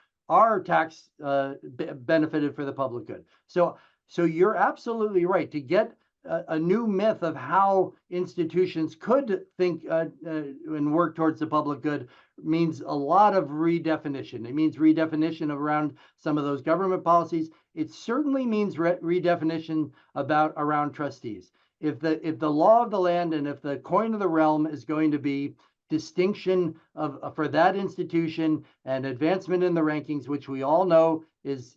tax benefited for the public good. So you're absolutely right. To get a new myth of how institutions could think and work towards the public good means a lot of redefinition. It means redefinition around some of those government policies. It certainly means redefinition around trustees. If the law of the land and if the coin of the realm is going to be distinction for that institution and advancement in the rankings, which we all know is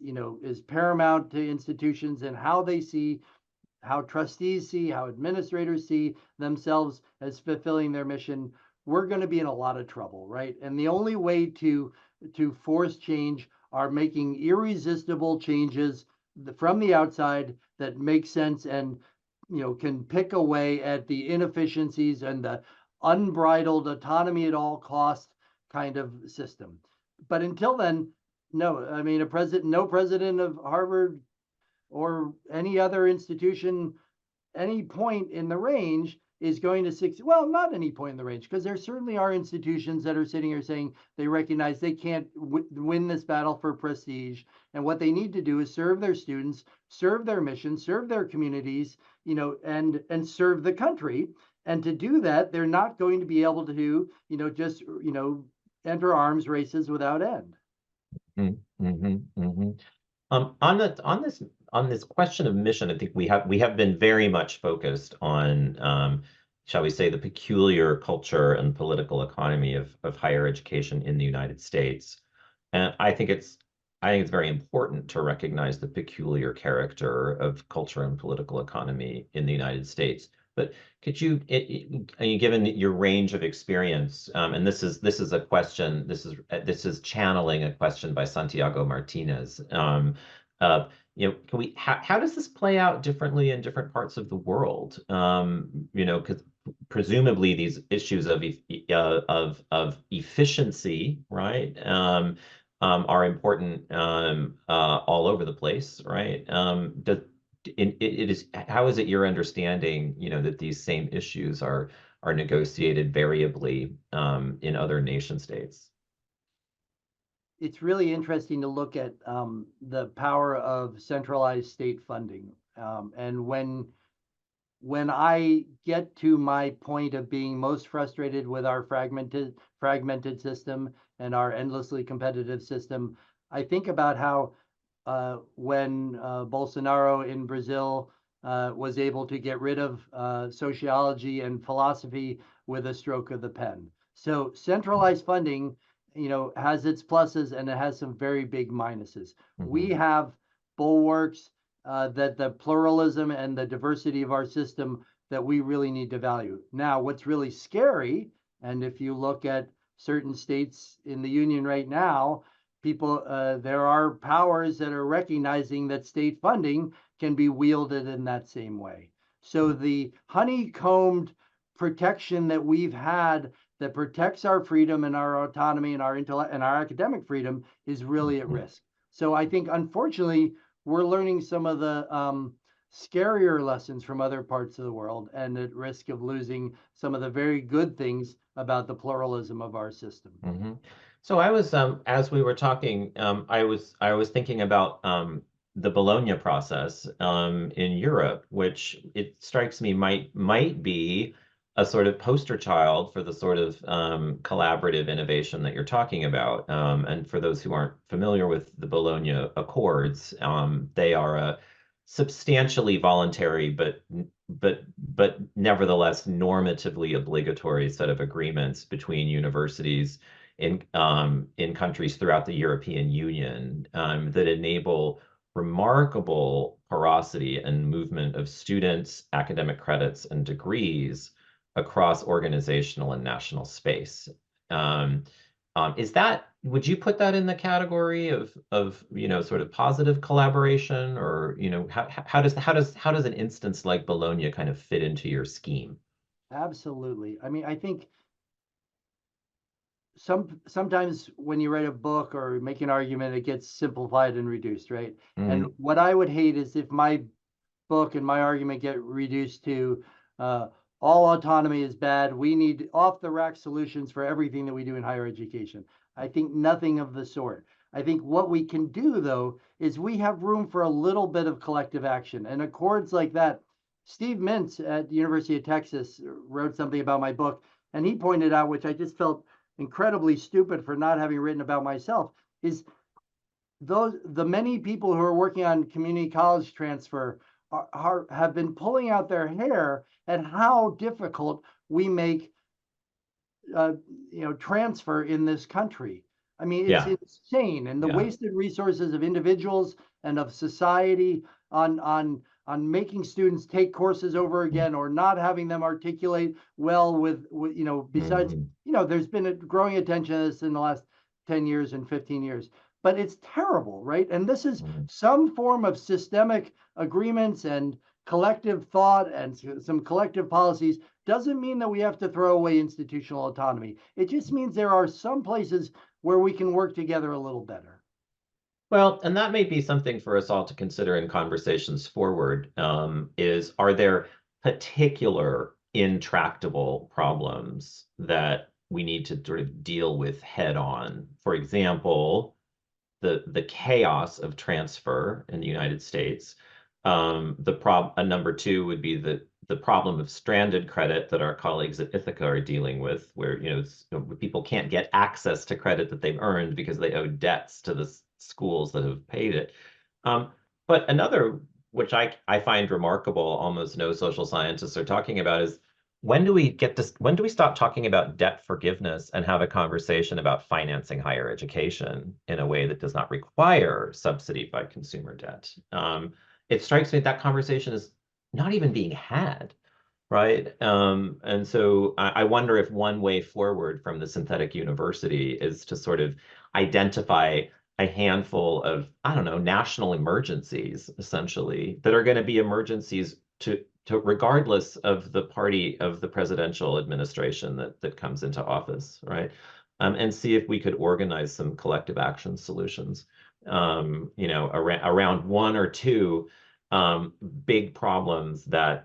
paramount to institutions and how they see, how trustees see, how administrators see themselves as fulfilling their mission, we're going to be in a lot of trouble, right? And the only way to force change are making irresistible changes from the outside that make sense and can pick away at the inefficiencies and the unbridled autonomy at all cost kind of system. But until then, no, I mean, no president of Harvard or any other institution, any point in the range is going to succeed. Well, not any point in the range, because there certainly are institutions that are sitting here saying they recognize they can't win this battle for prestige. And what they need to do is serve their students, serve their mission, serve their communities, and serve the country. And to do that, they're not going to be able to, just, enter arms races without end. On this question of mission, I think we have been very much focused on, shall we say, the peculiar culture and political economy of higher education in the United States. And I think it's very important to recognize the peculiar character of culture and political economy in the United States. But could you, given your range of experience, and this is a question, this is channeling a question by Santiago Martinez. How does this play out differently in different parts of the world? Because presumably these issues of efficiency, right, are important all over the place, right? How is it your understanding, that these same issues are negotiated variably in other nation states? It's really interesting to look at the power of centralized state funding. And when I get to my point of being most frustrated with our fragmented system and our endlessly competitive system, I think about how when Bolsonaro in Brazil was able to get rid of sociology and philosophy with a stroke of the pen. So centralized funding, has its pluses and it has some very big minuses. We have bulwarks that the pluralism and the diversity of our system that we really need to value. Now, what's really scary, and if you look at certain states in the union right now, there are powers that are recognizing that state funding can be wielded in that same way. So the honeycombed protection that we've had that protects our freedom and our autonomy and our intellect and our academic freedom is really at risk. So I think, unfortunately, we're learning some of the scarier lessons from other parts of the world and at risk of losing some of the very good things about the pluralism of our system. So I was, as we were talking, I was thinking about the Bologna process in Europe, which it strikes me might be a sort of poster child for the sort of collaborative innovation that you're talking about. And for those who aren't familiar with the Bologna Accords, they are a substantially voluntary, but nevertheless normatively obligatory set of agreements between universities in countries throughout the European Union that enable remarkable porosity and movement of students, academic credits, and degrees across organizational and national space. Would you put that in the category of sort of positive collaboration, or how does an instance like Bologna kind of fit into your scheme? Absolutely. I mean, I think sometimes when you write a book or make an argument, it gets simplified and reduced, right? And what I would hate is if my book and my argument get reduced to all autonomy is bad. We need off the rack solutions for everything that we do in higher education. I think nothing of the sort. I think what we can do, though, is we have room for a little bit of collective action, and accords like that. Steve Mintz at the University of Texas wrote something about my book, and he pointed out, which I just felt incredibly stupid for not having written about myself, is the many people who are working on community college transfer have been pulling out their hair at how difficult we make transfer in this country. I mean, it's insane, and the wasted resources of individuals and of society on making students take courses over again, or not having them articulate well with besides there's been a growing attention to this in the last 10 years and 15 years. But it's terrible, right? And this is some form of systemic agreements and collective thought and some collective policies. Doesn't mean that we have to throw away institutional autonomy. It just means there are some places where we can work together a little better. Well, and that may be something for us all to consider in conversations forward, are there particular intractable problems that we need to sort of deal with head on? For example, the chaos of transfer in the United States. Number two would be the problem of stranded credit that our colleagues at Ithaca are dealing with, where people can't get access to credit that they've earned because they owe debts to the schools that have paid it. But another, which I find remarkable, almost no social scientists are talking about, is when do we stop talking about debt forgiveness and have a conversation about financing higher education in a way that does not require subsidy by consumer debt? It strikes me that conversation is not even being had, right? And so I wonder if one way forward from the synthetic university is to sort of identify a handful of, I don't know, national emergencies, essentially, that are going to be emergencies to regardless of the party of the presidential administration that comes into office, right? And see if we could organize some collective action solutions, around one or two big problems that,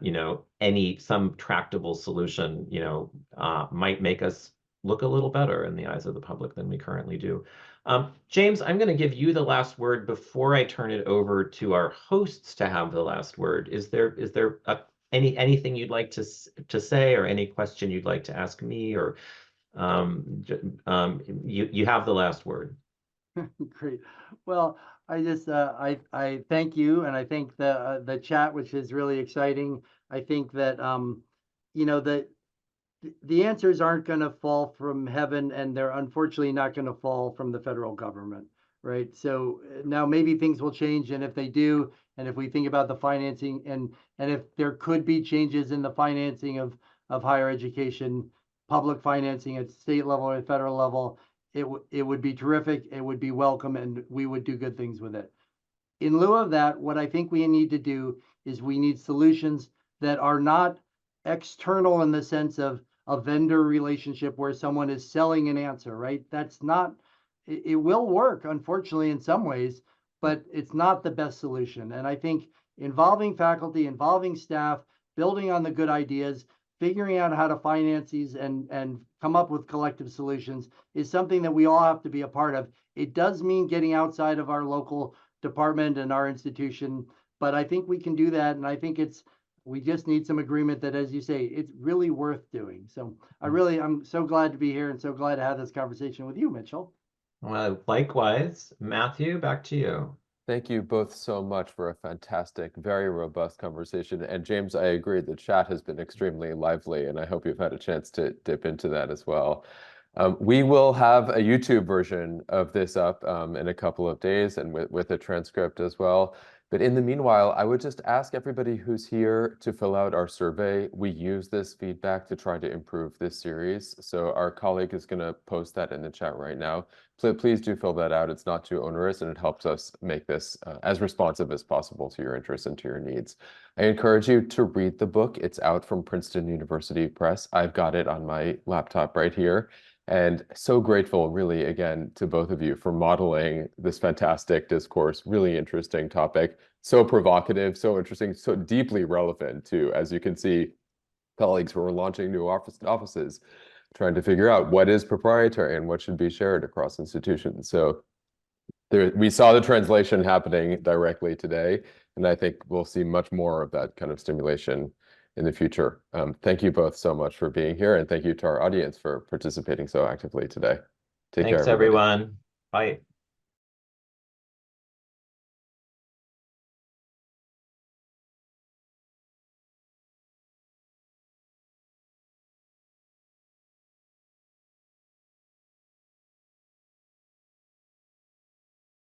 some tractable solution, might make us look a little better in the eyes of the public than we currently do. James, I'm going to give you the last word before I turn it over to our hosts to have the last word. Is there anything you'd like to say, or any question you'd like to ask me, or you have the last word. Great. Well, I just I thank you, and I think the chat, which is really exciting. I think that that the answers aren't going to fall from heaven, and they're unfortunately not going to fall from the federal government, right? So now maybe things will change, and if they do, and if we think about the financing, and if there could be changes in the financing of higher education, public financing at state level or federal level, it would be terrific. It would be welcome, and we would do good things with it. In lieu of that, what I think we need to do is we need solutions that are not external in the sense of a vendor relationship where someone is selling an answer, right? That's not, it will work, unfortunately, in some ways, but it's not the best solution. And I think involving faculty, involving staff, building on the good ideas, figuring out how to finance these and come up with collective solutions is something that we all have to be a part of. It does mean getting outside of our local department and our institution, but I think we can do that. And I think it's We just need some agreement that, as you say, it's really worth doing. So I'm so glad to be here and so glad to have this conversation with you, Mitchell. Well, likewise, Matthew, back to you. Thank you both so much for a fantastic, very robust conversation. And James, I agree, the chat has been extremely lively, and I hope you've had a chance to dip into that as well. We will have a YouTube version of this up in a couple of days and with a transcript as well. But in the meanwhile, I would just ask everybody who's here to fill out our survey. We use this feedback to try to improve this series. So our colleague is going to post that in the chat right now. Please do fill that out. It's not too onerous, and it helps us make this as responsive as possible to your interests and to your needs. I encourage you to read the book. It's out from Princeton University Press. I've got it on my laptop right here. And so grateful, really, again, to both of you for modeling this fantastic discourse, really interesting topic, so provocative, so interesting, so deeply relevant to, as you can see, colleagues who are launching new offices, trying to figure out what is proprietary and what should be shared across institutions. So we saw the translation happening directly today, and I think we'll see much more of that kind of stimulation in the future. Thank you both so much for being here, and thank you to our audience for participating so actively today. Take care, Thanks, everybody. everyone. Bye.